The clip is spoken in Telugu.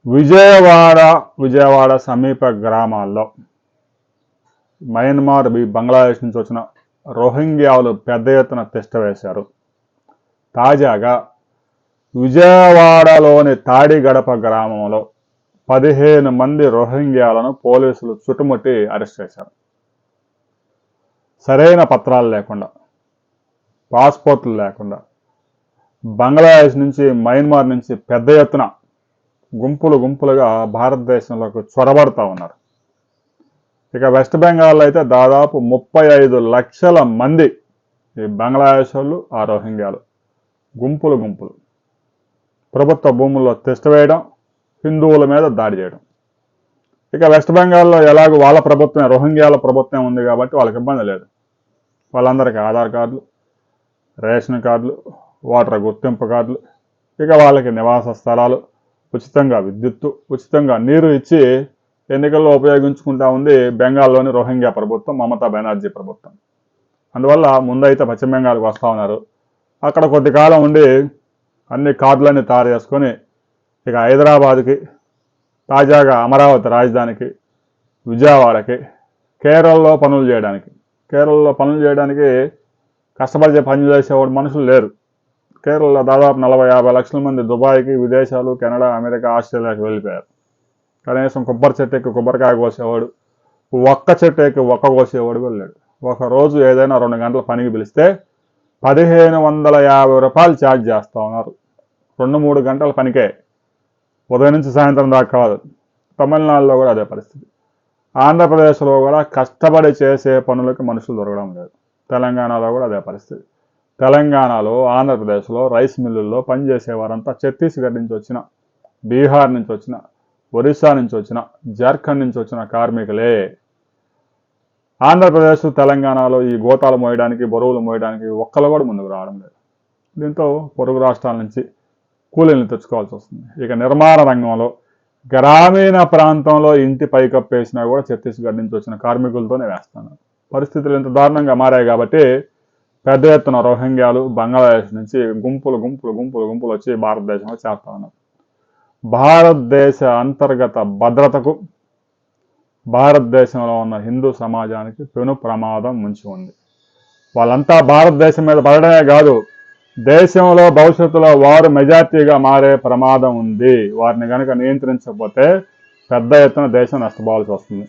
విజయవాడ సమీప గ్రామాల్లో మయన్మార్ బంగ్లాదేశ్ నుంచి వచ్చిన రోహింగ్యాలు పెద్ద ఎత్తున తిష్ట వేశారు. తాజాగా విజయవాడలోని తాడిగడప గ్రామంలో 15 మంది రోహింగ్యాలను పోలీసులు చుట్టుముట్టి అరెస్ట్ చేశారు. సరైన పత్రాలు లేకుండా, పాస్పోర్ట్లు లేకుండా బంగ్లాదేశ్ నుంచి, మయన్మార్ నుంచి పెద్ద ఎత్తున గుంపులుగా భారతదేశంలోకి చొరబడుతూ ఉన్నారు. ఇక వెస్ట్ బెంగాల్లో అయితే దాదాపు 35 లక్షల మంది ఈ బంగ్లాదేశ్ వాళ్ళు, ఆ రోహింగ్యాలు గుంపులు ప్రభుత్వ భూముల్లో తిష్ట వేయడం, హిందువుల మీద దాడి చేయడం. ఇక వెస్ట్ బెంగాల్లో ఎలాగో వాళ్ళ ప్రభుత్వం, రోహింగ్యాల ప్రభుత్వం ఉంది కాబట్టి వాళ్ళకి ఇబ్బంది లేదు. వాళ్ళందరికీ ఆధార్ కార్డులు, రేషన్ కార్డులు, ఓటర్ గుర్తింపు కార్డులు, ఇక వాళ్ళకి నివాస స్థలాలు, ఉచితంగా విద్యుత్తు, ఉచితంగా నీరు ఇచ్చి ఎన్నికల్లో ఉపయోగించుకుంటా ఉంది బెంగాల్లోని రోహింగ్యా ప్రభుత్వం, మమతా బెనర్జీ ప్రభుత్వం. అందువల్ల ముందైతే పశ్చిమ బెంగాల్కి వస్తూ ఉన్నారు. అక్కడ కొద్ది కాలం ఉండి అన్ని కార్డులన్నీ తయారు చేసుకొని ఇక హైదరాబాద్కి, తాజాగా అమరావతి రాజధానికి, విజయవాడకి, కేరళలో పనులు చేయడానికి కష్టపడి పనులు చేసేవాడు మనుషులు లేరు. కేరళలో దాదాపు 40-50 లక్షల మంది దుబాయ్కి, విదేశాలు, కెనడా, అమెరికా, ఆస్ట్రేలియాకి వెళ్ళిపోయారు. కనీసం కొబ్బరి చెట్టు ఎక్కి కొబ్బరికాయ కోసేవాడు, ఒక్క చెట్టు ఎక్కి ఒక్క కోసేవాడు వెళ్ళాడు. ఒకరోజు ఏదైనా 2 గంటల పనికి పిలిస్తే 1550 రూపాయలు ఛార్జ్ చేస్తూ ఉన్నారు. 2-3 గంటల పనికే, ఉదయం నుంచి సాయంత్రం దాకా కాదు. తమిళనాడులో కూడా అదే పరిస్థితి. ఆంధ్రప్రదేశ్లో కూడా కష్టపడి చేసే పనులకి మనుషులు దొరకడం లేదు. తెలంగాణలో కూడా అదే పరిస్థితి. తెలంగాణలో, ఆంధ్రప్రదేశ్లో రైస్ మిల్లుల్లో పనిచేసేవారంతా ఛత్తీస్గఢ్ నుంచి వచ్చిన, బీహార్ నుంచి వచ్చిన, ఒరిస్సా నుంచి వచ్చిన, జార్ఖండ్ నుంచి వచ్చిన కార్మికులే. ఆంధ్రప్రదేశ్, తెలంగాణలో ఈ గోతాలు మోయడానికి, బరువులు మోయడానికి ఒక్కరు కూడా ముందుకు రావడం లేదు. దీంతో పొరుగు రాష్ట్రాల నుంచి కూలీలను తెచ్చుకోవాల్సి వస్తుంది. ఇక నిర్మాణ రంగంలో గ్రామీణ ప్రాంతంలో ఇంటి పైకప్పేసినా కూడా ఛత్తీస్గఢ్ నుంచి వచ్చిన కార్మికులతోనే వేస్తున్నారు. పరిస్థితులు ఇంత దారుణంగా మారాయి కాబట్టి పెద్ద ఎత్తున రోహింగ్యాలు బంగ్లాదేశ్ నుంచి గుంపులు వచ్చి భారతదేశంలో చేరుతా ఉన్నారు. భారతదేశ అంతర్గత భద్రతకు, భారతదేశంలో ఉన్న హిందూ సమాజానికి పెను ప్రమాదం ముంచి ఉంది. వాళ్ళంతా భారతదేశం మీద పడడమే కాదు, దేశంలో భవిష్యత్తులో వారు మెజార్టీగా మారే ప్రమాదం ఉంది. వారిని కనుక నియంత్రించకపోతే పెద్ద ఎత్తున దేశం నష్టపోవాల్సి వస్తుంది.